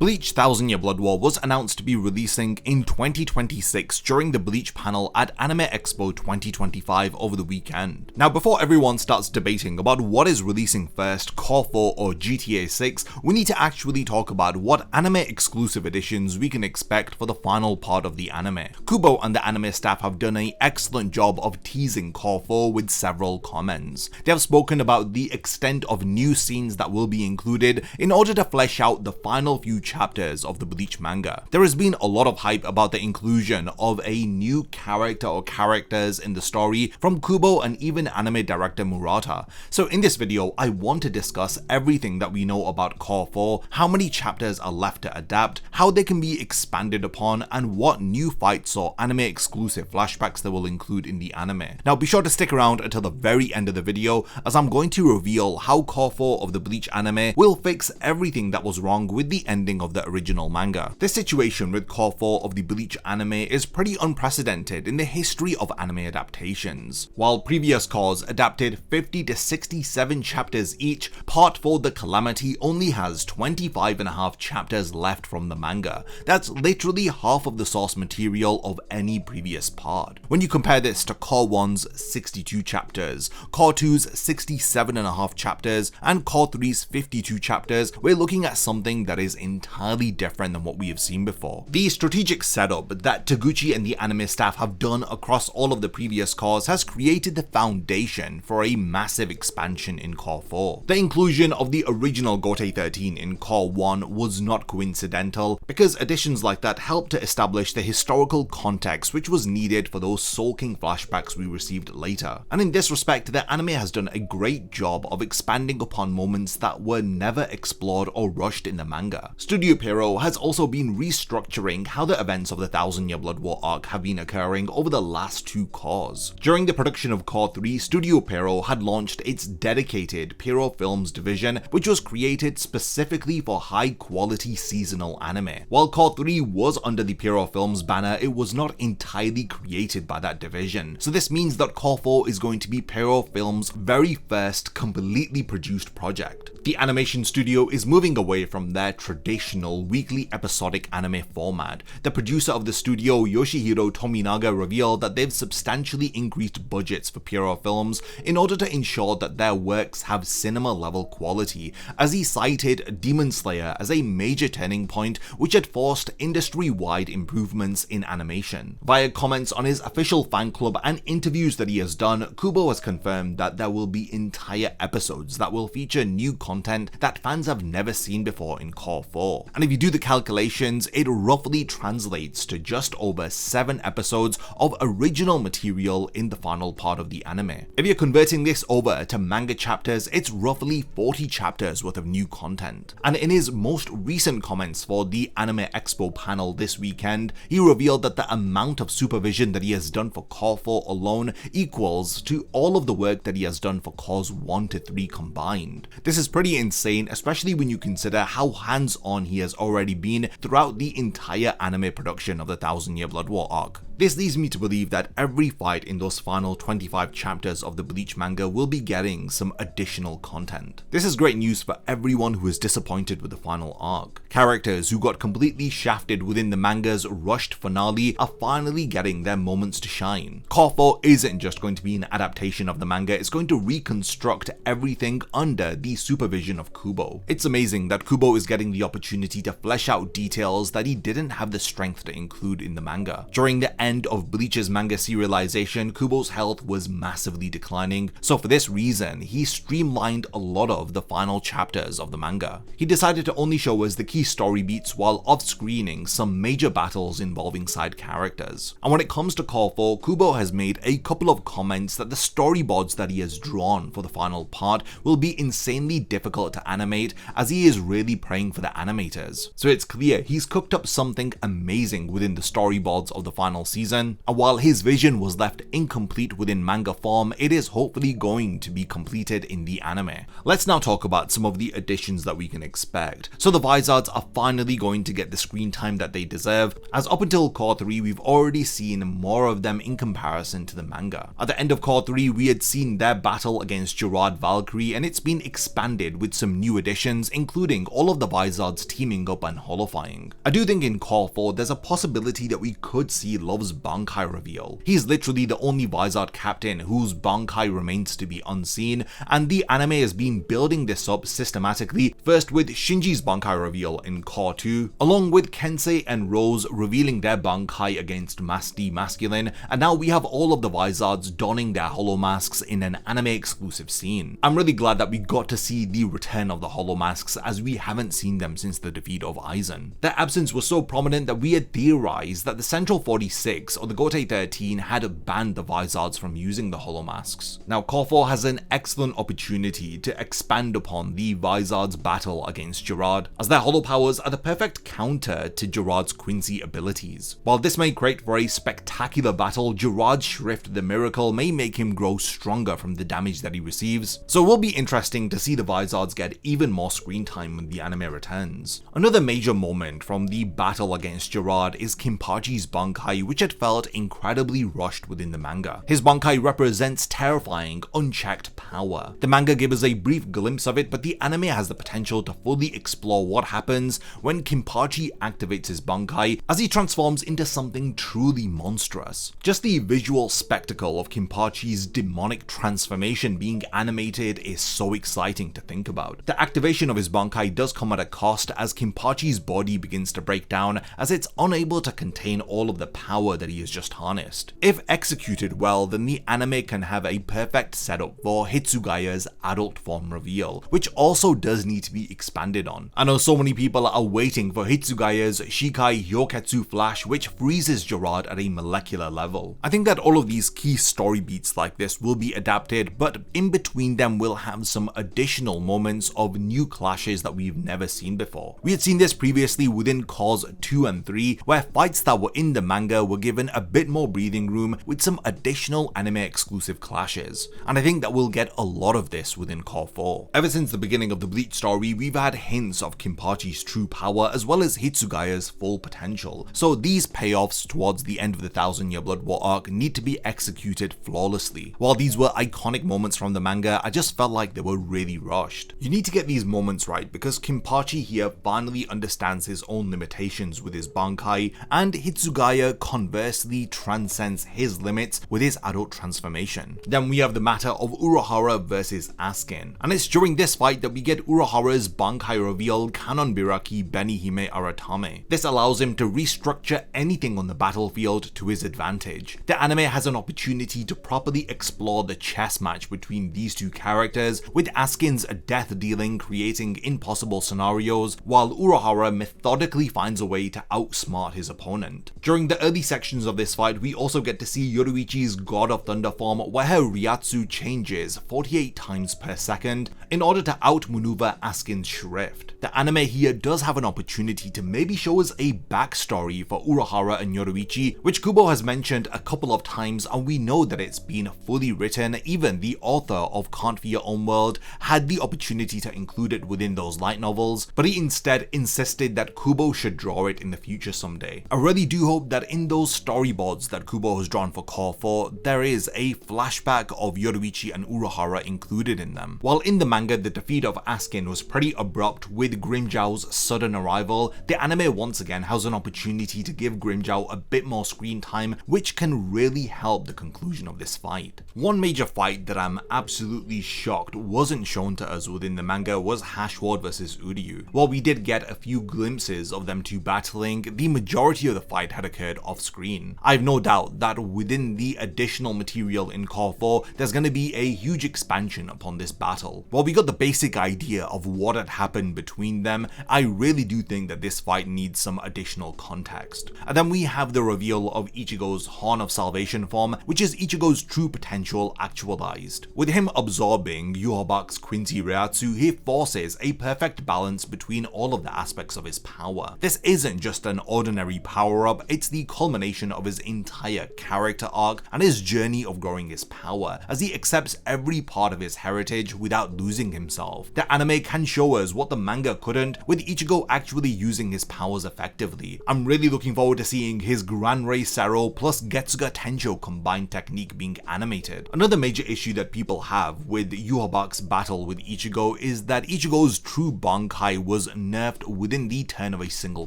Bleach 1000 Year Blood War was announced to be releasing in 2026 during the Bleach panel at Anime Expo 2025 over the weekend. Now, before everyone starts debating about what is releasing first, Core 4 or GTA 6, we need to actually talk about what anime exclusive editions we can expect for the final part of the anime. Kubo and the anime staff have done an excellent job of teasing Core 4 with several comments. They have spoken about the extent of new scenes that will be included in order to flesh out the final few chapters of the Bleach manga. There has been a lot of hype about the inclusion of a new character or characters in the story from Kubo and even anime director Murata. So in this video, I want to discuss everything that we know about Core 4, how many chapters are left to adapt, how they can be expanded upon, and what new fights or anime exclusive flashbacks they will include in the anime. Now be sure to stick around until the very end of the video, as I'm going to reveal how Core 4 of the Bleach anime will fix everything that was wrong with the ending of the original manga. This situation with Core 4 of the Bleach anime is pretty unprecedented in the history of anime adaptations. While previous cores adapted 50 to 67 chapters each, Part 4 The Calamity only has 25.5 chapters left from the manga. That's literally half of the source material of any previous part. When you compare this to Core 1's 62 chapters, Core 2's 67.5 chapters, and Core 3's 52 chapters, we're looking at something that is entirely different than what we have seen before. The strategic setup that Taguchi and the anime staff have done across all of the previous cores has created the foundation for a massive expansion in Core 4. The inclusion of the original Gote 13 in Core 1 was not coincidental, because additions like that helped to establish the historical context which was needed for those sulking flashbacks we received later. And in this respect, the anime has done a great job of expanding upon moments that were never explored or rushed in the manga. Studio Pierrot has also been restructuring how the events of the 1000 Year Blood War arc have been occurring over the last two cores. During the production of Core 3, Studio Pierrot had launched its dedicated Pierrot Films division, which was created specifically for high quality seasonal anime. While Core 3 was under the Pierrot Films banner, it was not entirely created by that division. So this means that Core 4 is going to be Pierrot Films' very first completely produced project. The animation studio is moving away from their traditional weekly episodic anime format. The producer of the studio, Yoshihiro Tominaga, revealed that they've substantially increased budgets for Pierrot Films in order to ensure that their works have cinema level quality, as he cited Demon Slayer as a major turning point which had forced industry-wide improvements in animation. Via comments on his official fan club and interviews that he has done, Kubo has confirmed that there will be entire episodes that will feature new content that fans have never seen before in Core 4. And if you do the calculations, it roughly translates to just over 7 episodes of original material in the final part of the anime. If you're converting this over to manga chapters, it's roughly 40 chapters worth of new content. And in his most recent comments for the Anime Expo panel this weekend, he revealed that the amount of supervision that he has done for Core 4 alone equals to all of the work that he has done for Cores 1 to 3 combined. This is pretty insane, especially when you consider how hands-on he has already been throughout the entire anime production of the 1000 Year Blood War arc. This leads me to believe that every fight in those final 25 chapters of the Bleach manga will be getting some additional content. This is great news for everyone who is disappointed with the final arc. Characters who got completely shafted within the manga's rushed finale are finally getting their moments to shine. Core 4 isn't just going to be an adaptation of the manga, it's going to reconstruct everything under the supervision of Kubo. It's amazing that Kubo is getting the opportunity to flesh out details that he didn't have the strength to include in the manga. During the end of Bleach's manga serialization, Kubo's health was massively declining, so for this reason, he streamlined a lot of the final chapters of the manga. He decided to only show us the key story beats while off-screening some major battles involving side characters. And when it comes to Core 4, Kubo has made a couple of comments that the storyboards that he has drawn for the final part will be insanely difficult to animate, as he is really praying for the animators. So it's clear he's cooked up something amazing within the storyboards of the final season season, and while his vision was left incomplete within manga form, it is hopefully going to be completed in the anime. Let's now talk about some of the additions that we can expect. So the Visards are finally going to get the screen time that they deserve, as up until Cour 3 we've already seen more of them in comparison to the manga. At the end of Cour 3 we had seen their battle against Gerard Valkyrie, and it's been expanded with some new additions, including all of the Visards teaming up and holofying. I do think in Cour 4 there's a possibility that we could see Love's bankai reveal. He's literally the only Visard captain whose bankai remains to be unseen, and the anime has been building this up systematically, first with Shinji's bankai reveal in Cour 2, along with Kensei and Rose revealing their bankai against Masty Masculine, and now we have all of the Visards donning their holo masks in an anime exclusive scene. I'm really glad that we got to see the return of the holo masks, as we haven't seen them since the defeat of Aizen. Their absence was so prominent that we had theorized that the Central 46 or the Gotei 13 had banned the Visards from using the holo masks. Now Cour 4 has an excellent opportunity to expand upon the Visards' battle against Gerard, as their holo powers are the perfect counter to Gerard's Quincy abilities. While this may create for a spectacular battle, Gerard's Shrift the Miracle may make him grow stronger from the damage that he receives, so it will be interesting to see the Visards get even more screen time when the anime returns. Another major moment from the battle against Gerard is Kinpachi's bankai, which had felt incredibly rushed within the manga. His bankai represents terrifying, unchecked power. The manga gave us a brief glimpse of it, but the anime has the potential to fully explore what happens when Kinpachi activates his bankai, as he transforms into something truly monstrous. Just the visual spectacle of Kinpachi's demonic transformation being animated is so exciting to think about. The activation of his bankai does come at a cost, as Kinpachi's body begins to break down, as it's unable to contain all of the power that he has just harnessed. If executed well, then the anime can have a perfect setup for Hitsugaya's adult form reveal, which also does need to be expanded on. I know so many people are waiting for Hitsugaya's Shikai Hyoketsu flash, which freezes Gerard at a molecular level. I think that all of these key story beats like this will be adapted, but in between them we'll have some additional moments of new clashes that we've never seen before. We had seen this previously within Cours 2 and 3, where fights that were in the manga were given a bit more breathing room with some additional anime exclusive clashes, and I think that we'll get a lot of this within Cour 4. Ever since the beginning of the Bleach story, we've had hints of Kinpachi's true power as well as Hitsugaya's full potential, so these payoffs towards the end of the 1000-year Blood War arc need to be executed flawlessly. While these were iconic moments from the manga, I just felt like they were really rushed. You need to get these moments right, because Kinpachi here finally understands his own limitations with his bankai, and Hitsugaya conversely transcends his limits with his adult transformation. Then we have the matter of Urahara versus Askin, and it's during this fight that we get Urahara's bankai reveal Kanon Biraki Benihime Aratame. This allows him to restructure anything on the battlefield to his advantage. The anime has an opportunity to properly explore the chess match between these two characters, with Askin's death dealing creating impossible scenarios, while Urahara methodically finds a way to outsmart his opponent. During the early sections of this fight, we also get to see Yoruichi's God of Thunder form, where her Ryatsu changes 48 times per second in order to outmaneuver Askin's Shrift. The anime here does have an opportunity to maybe show us a backstory for Urahara and Yoruichi, which Kubo has mentioned a couple of times, and we know that it's been fully written. Even the author of Can't Fear Onward had the opportunity to include it within those light novels, but he instead insisted that Kubo should draw it in the future someday. I really do hope that in those storyboards that Kubo has drawn for Cour 4, there is a flashback of Yoruichi and Urahara included in them. While in the manga the defeat of Askin was pretty abrupt with Grimmjow's sudden arrival, the anime once again has an opportunity to give Grimmjow a bit more screen time, which can really help the conclusion of this fight. One major fight that I'm absolutely shocked wasn't shown to us within the manga was Hashward vs Uryu. While we did get a few glimpses of them two battling, the majority of the fight had occurred off screen. I have no doubt that within the additional material in Cour 4, there's going to be a huge expansion upon this battle. While we got the basic idea of what had happened between them, I really do think that this fight needs some additional context. And then we have the reveal of Ichigo's Horn of Salvation form, which is Ichigo's true potential actualized. With him absorbing Yhwach's Quincy Ryatsu, he forces a perfect balance between all of the aspects of his power. This isn't just an ordinary power-up, it's the culmination transformation of his entire character arc and his journey of growing his power, as he accepts every part of his heritage without losing himself. The anime can show us what the manga couldn't, with Ichigo actually using his powers effectively. I'm really looking forward to seeing his Gran Rei Sero plus Getsuga Tensho combined technique being animated. Another major issue that people have with Yhwach's battle with Ichigo is that Ichigo's true bankai was nerfed within the turn of a single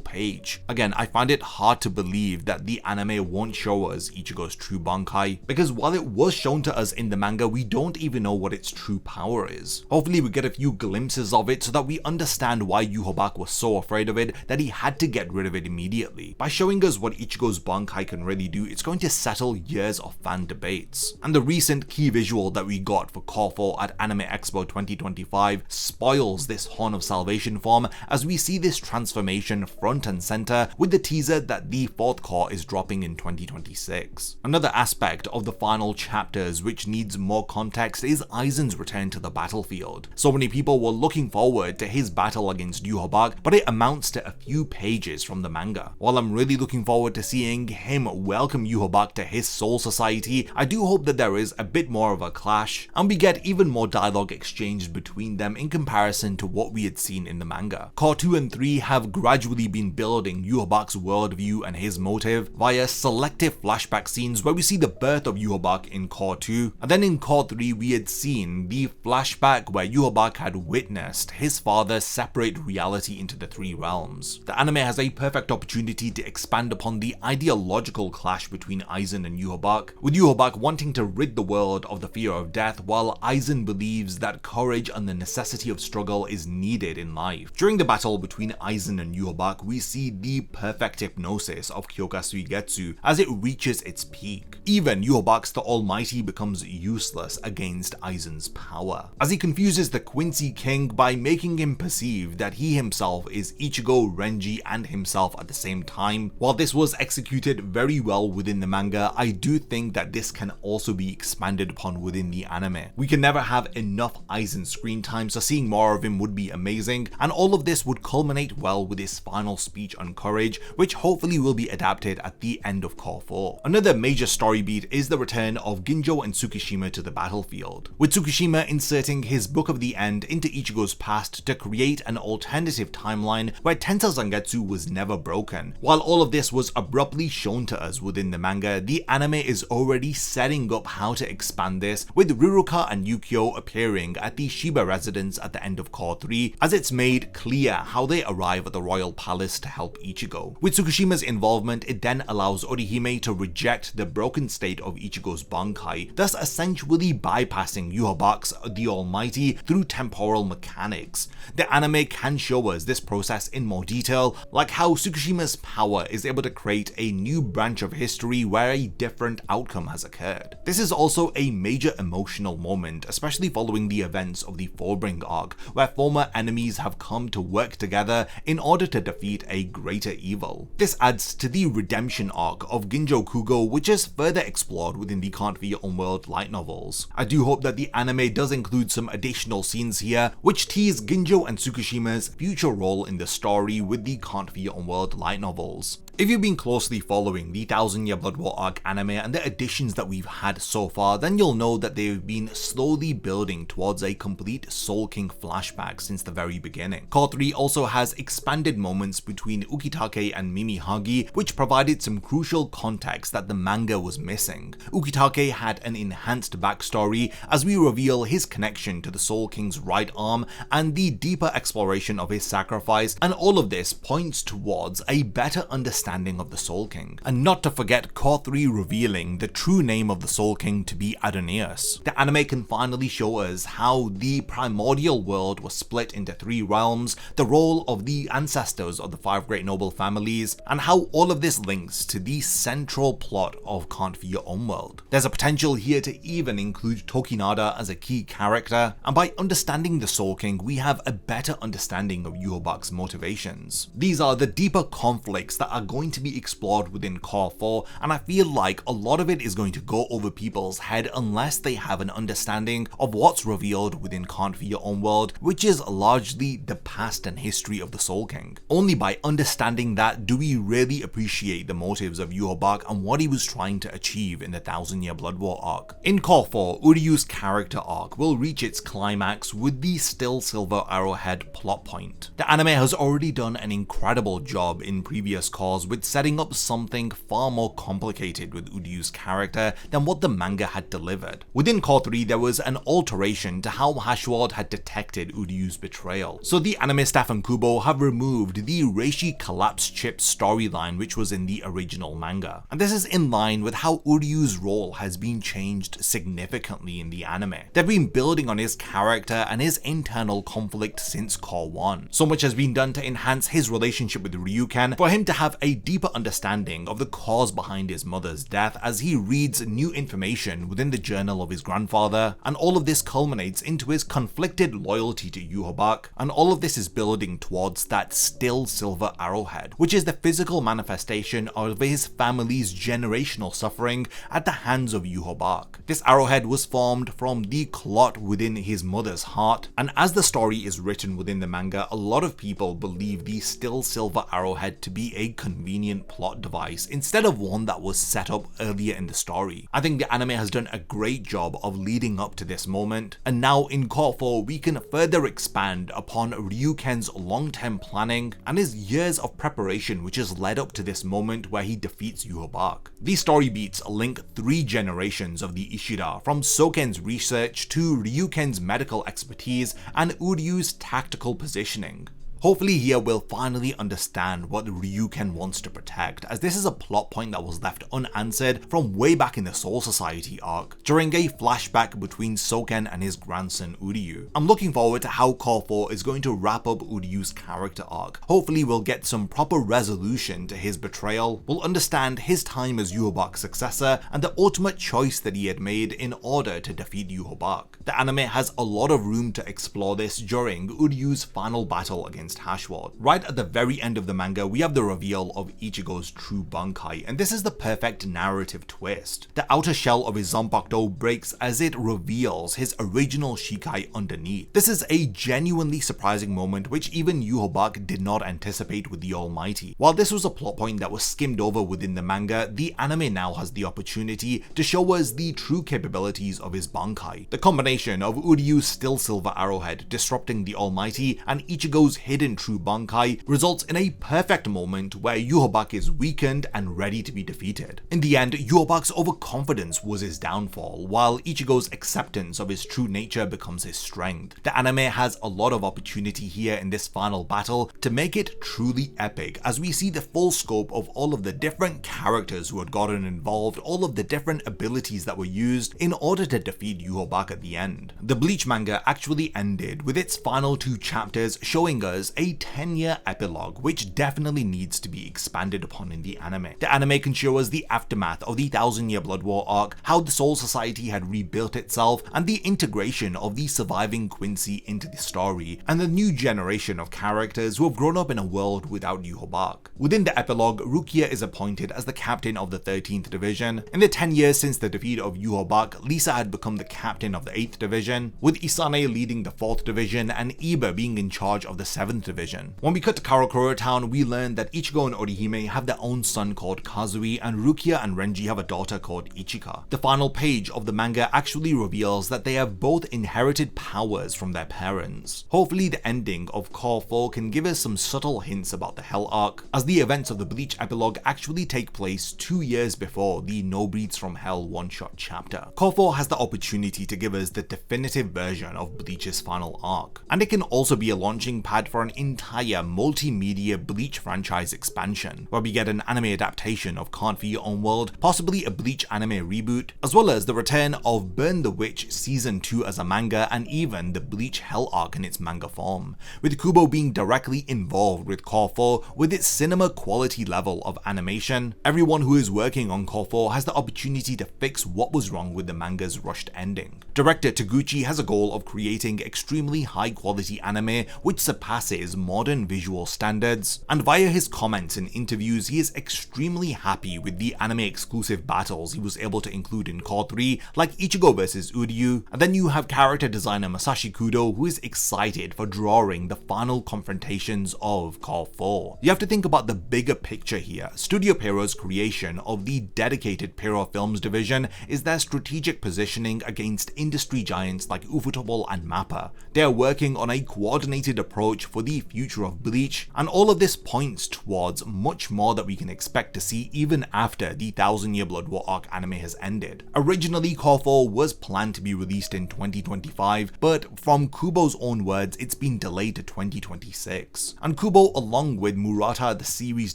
page. Again, I find it hard to believe that the anime won't show us Ichigo's true bankai, because while it was shown to us in the manga, we don't even know what its true power is. Hopefully we get a few glimpses of it so that we understand why Yhwach was so afraid of it that he had to get rid of it immediately. By showing us what Ichigo's bankai can really do, it's going to settle years of fan debates. And the recent key visual that we got for Cour 4 at Anime Expo 2025 spoils this Horn of Salvation form, as we see this transformation front and center with the teaser that the 4th cour is dropping in 2026. Another aspect of the final chapters which needs more context is Aizen's return to the battlefield. So many people were looking forward to his battle against Yhwach, but it amounts to a few pages from the manga. While I'm really looking forward to seeing him welcome Yhwach to his soul society, I do hope that there is a bit more of a clash, and we get even more dialogue exchanged between them in comparison to what we had seen in the manga. Cour 2 and 3 have gradually been building Yhwach's worldview and his motive via selective flashback scenes where we see the birth of Yhwach in Cour 2, and then in Cour 3 we had seen the flashback where Yhwach had witnessed his father separate reality into the 3 realms. The anime has a perfect opportunity to expand upon the ideological clash between Aizen and Yhwach, with Yhwach wanting to rid the world of the fear of death, while Aizen believes that courage and the necessity of struggle is needed in life. During the battle between Aizen and Yhwach, we see the perfect hypnosis of Kyoka Suigetsu as it reaches its peak. Even Yhwach the Almighty becomes useless against Aizen's power, as he confuses the Quincy King by making him perceive that he himself is Ichigo, Renji, and himself at the same time. While this was executed very well within the manga, I do think that this can also be expanded upon within the anime. We can never have enough Aizen screen time, so seeing more of him would be amazing, and all of this would culminate well with his final speech on courage, which hopefully will be adapted at the end of Cour 4. Another major story beat is the return of Ginjo and Tsukishima to the battlefield, with Tsukishima inserting his Book of the End into Ichigo's past to create an alternative timeline where Tensa Zangetsu was never broken. While all of this was abruptly shown to us within the manga, the anime is already setting up how to expand this, with Riruka and Yukio appearing at the Shiba residence at the end of Cour 3, as it's made clear how they arrive at the royal palace to help Ichigo. With Tsukishima's involvement, it then allows Orihime to reject the broken state of Ichigo's bankai, thus essentially bypassing Yhwach's the Almighty through temporal mechanics. The anime can show us this process in more detail, like how Tsukishima's power is able to create a new branch of history where a different outcome has occurred. This is also a major emotional moment, especially following the events of the Fullbring arc, where former enemies have come to work together in order to defeat a greater evil. This adds to the redemption arc of Ginjo Kugo, which is further explored within the Can't Be Your Own World light novels. I do hope that the anime does include some additional scenes here, which tease Ginjo and Tsukishima's future role in the story with the Can't Be Your Own World light novels. If you've been closely following the Thousand Year Blood War arc anime and the additions that we've had so far, then you'll know that they've been slowly building towards a complete Soul King flashback since the very beginning. Cour 3 also has expanded moments between Ukitake and Mimihagi, which provided some crucial context that the manga was missing. Ukitake had an enhanced backstory as we reveal his connection to the Soul King's right arm and the deeper exploration of his sacrifice, and all of this points towards a better understanding of the Soul King. And not to forget Cour 3 revealing the true name of the Soul King to be Adonius. The anime can finally show us how the primordial world was split into 3 realms, the role of the ancestors of the 5 great noble families, and how all of this links to the central plot of Can't Be Your Own World. There's a potential here to even include Tokinada as a key character, and by understanding the Soul King, we have a better understanding of Yhwach's motivations. These are the deeper conflicts that are going to be explored within Cour 4, and I feel like a lot of it is going to go over people's head unless they have an understanding of what's revealed within Can't Be Your Own World, which is largely the past and history of the Soul King. Only by understanding that do we really appreciate the motives of Yhwach and what he was trying to achieve in the Thousand Year Blood War arc. In Cour 4, Uryu's character arc will reach its climax with the Still Silver Arrowhead plot point. The anime has already done an incredible job in previous cours with setting up something far more complicated with Uryu's character than what the manga had delivered. Within Cour 3, there was an alteration to how Hashward had detected Uryu's betrayal. So the anime staff and Kubo have removed the Reishi collapse chip storyline which was in the original manga. And this is in line with how Uryu's role has been changed significantly in the anime. They've been building on his character and his internal conflict since Cour 1. So much has been done to enhance his relationship with Ryuken, for him to have a deeper understanding of the cause behind his mother's death as he reads new information within the journal of his grandfather, and all of this culminates into his conflicted loyalty to Yhwach, and all of this is building towards that Still Silver Arrowhead, which is the physical manifestation of his family's generational suffering at the hands of Yhwach. This arrowhead was formed from the clot within his mother's heart, and as the story is written within the manga, a lot of people believe the Still Silver Arrowhead to be a convenient plot device instead of one that was set up earlier in the story. I think the anime has done a great job of leading up to this moment, and now in Cour 4 we can further expand upon Ryuken's long-term planning and his years of preparation which has led up to this moment where he defeats Yhwach. These story beats link 3 generations of the Ishida, from Soken's research to Ryuken's medical expertise and Uryu's tactical positioning. Hopefully here we'll finally understand what Ryuken wants to protect, as this is a plot point that was left unanswered from way back in the Soul Society arc, during a flashback between Soken and his grandson Uryu. I'm looking forward to how Cour 4 is going to wrap up Uryu's character arc. Hopefully we'll get some proper resolution to his betrayal, we'll understand his time as Yhwach's successor and the ultimate choice that he had made in order to defeat Yhwach. The anime has a lot of room to explore this during Uryu's final battle against Hashward. Right at the very end of the manga, we have the reveal of Ichigo's true bankai, and this is the perfect narrative twist. The outer shell of his Zanpakuto breaks as it reveals his original Shikai underneath. This is a genuinely surprising moment which even Yhwach did not anticipate with the Almighty. While this was a plot point that was skimmed over within the manga, the anime now has the opportunity to show us the true capabilities of his bankai. The combination of Uryu's Still Silver Arrowhead disrupting the Almighty and Ichigo's hidden true bankai results in a perfect moment where Yhwach is weakened and ready to be defeated. In the end, Yhwach's overconfidence was his downfall, while Ichigo's acceptance of his true nature becomes his strength. The anime has a lot of opportunity here in this final battle to make it truly epic, as we see the full scope of all of the different characters who had gotten involved, all of the different abilities that were used in order to defeat Yhwach at the end. The Bleach manga actually ended with its final 2 chapters showing us a 10-year epilogue, which definitely needs to be expanded upon in the anime. The anime can show us the aftermath of the Thousand Year Blood War arc, how the Soul Society had rebuilt itself, and the integration of the surviving Quincy into the story, and the new generation of characters who have grown up in a world without Yhwach. Within the epilogue, Rukia is appointed as the captain of the 13th Division. In the 10 years since the defeat of Yhwach, Lisa had become the captain of the 8th Division, with Isane leading the 4th Division and Iba being in charge of the 7th Division. When we cut to Karakura Town, we learn that Ichigo and Orihime have their own son called Kazui, and Rukia and Renji have a daughter called Ichika. The final page of the manga actually reveals that they have both inherited powers from their parents. Hopefully the ending of Cour 4 can give us some subtle hints about the Hell arc, as the events of the Bleach epilogue actually take place 2 years before the No Breeds from Hell one-shot chapter. Cour 4 has the opportunity to give us the definitive version of Bleach's final arc, and it can also be a launching pad for an entire multimedia Bleach franchise expansion, where we get an anime adaptation of Can't Be Your Own World, possibly a Bleach anime reboot, as well as the return of Burn the Witch Season 2 as a manga, and even the Bleach Hell arc in its manga form, with Kubo being directly involved with Cour 4 with its cinema quality level of animation. Everyone who is working on Cour 4 has the opportunity to fix what was wrong with the manga's rushed ending. Director Taguchi has a goal of creating extremely high quality anime which surpasses surpasses modern visual standards, and via his comments and interviews he is extremely happy with the anime exclusive battles he was able to include in Cour 3, like Ichigo vs Uryu, and then you have character designer Masashi Kudo, who is excited for drawing the final confrontations of Cour 4. You have to think about the bigger picture here. Studio Pierrot's creation of the dedicated Pierrot Films division is their strategic positioning against industry giants like Ufotable and Mappa. They are working on a coordinated approach for the future of Bleach, and all of this points towards much more that we can expect to see even after the 1000-Year Blood War arc anime has ended. Originally, Cour 4 was planned to be released in 2025, but from Kubo's own words, it's been delayed to 2026. And Kubo, along with Murata, the series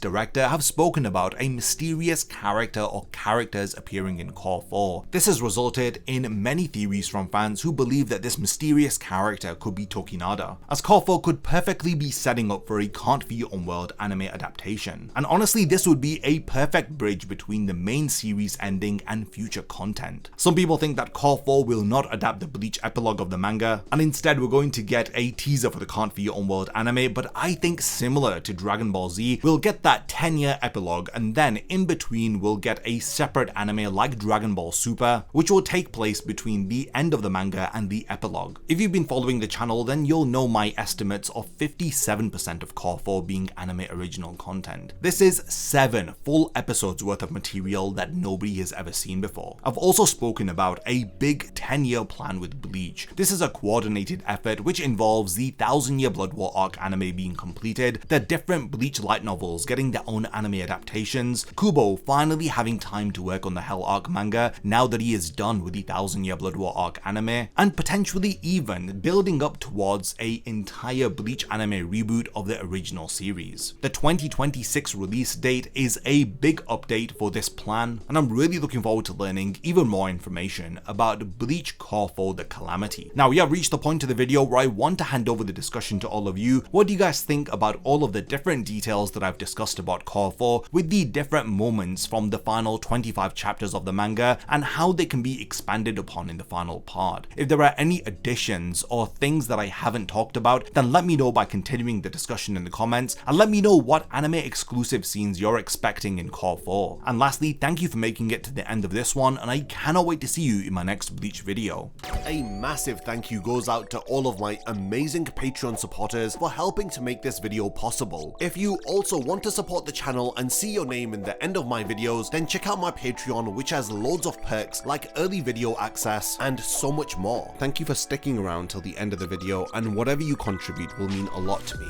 director, have spoken about a mysterious character or characters appearing in Cour 4. This has resulted in many theories from fans who believe that this mysterious character could be Tokinada, as Cour 4 could perfectly be setting up for a Can't Be Onward anime adaptation. And honestly, this would be a perfect bridge between the main series ending and future content. Some people think that Cour 4 will not adapt the Bleach epilogue of the manga, and instead we're going to get a teaser for the Can't Be Onward anime, but I think similar to Dragon Ball Z, we'll get that 10-year epilogue, and then in between we'll get a separate anime like Dragon Ball Super, which will take place between the end of the manga and the epilogue. If you've been following the channel, then you'll know my estimates of 57% of Cour 4 being anime original content. This is 7 full episodes worth of material that nobody has ever seen before. I've also spoken about a big 10-year plan with Bleach. This is a coordinated effort which involves the 1000-Year Blood War arc anime being completed, the different Bleach light novels getting their own anime adaptations, Kubo finally having time to work on the Hell arc manga now that he is done with the 1000-Year Blood War arc anime, and potentially even building up towards an entire Bleach anime reboot of the original series. The 2026 release date is a big update for this plan, and I'm really looking forward to learning even more information about Bleach Cour 4 The Calamity. Now, we have reached the point of the video where I want to hand over the discussion to all of you. What do you guys think about all of the different details that I've discussed about Cour 4, with the different moments from the final 25 chapters of the manga and how they can be expanded upon in the final part? If there are any additions or things that I haven't talked about, then let me know by continuing the discussion in the comments, and let me know what anime exclusive scenes you're expecting in Cour 4. And lastly, thank you for making it to the end of this one, and I cannot wait to see you in my next Bleach video. A massive thank you goes out to all of my amazing Patreon supporters for helping to make this video possible. If you also want to support the channel and see your name in the end of my videos, then check out my Patreon, which has loads of perks like early video access and so much more. Thank you for sticking around till the end of the video, and whatever you contribute will mean a lot to me.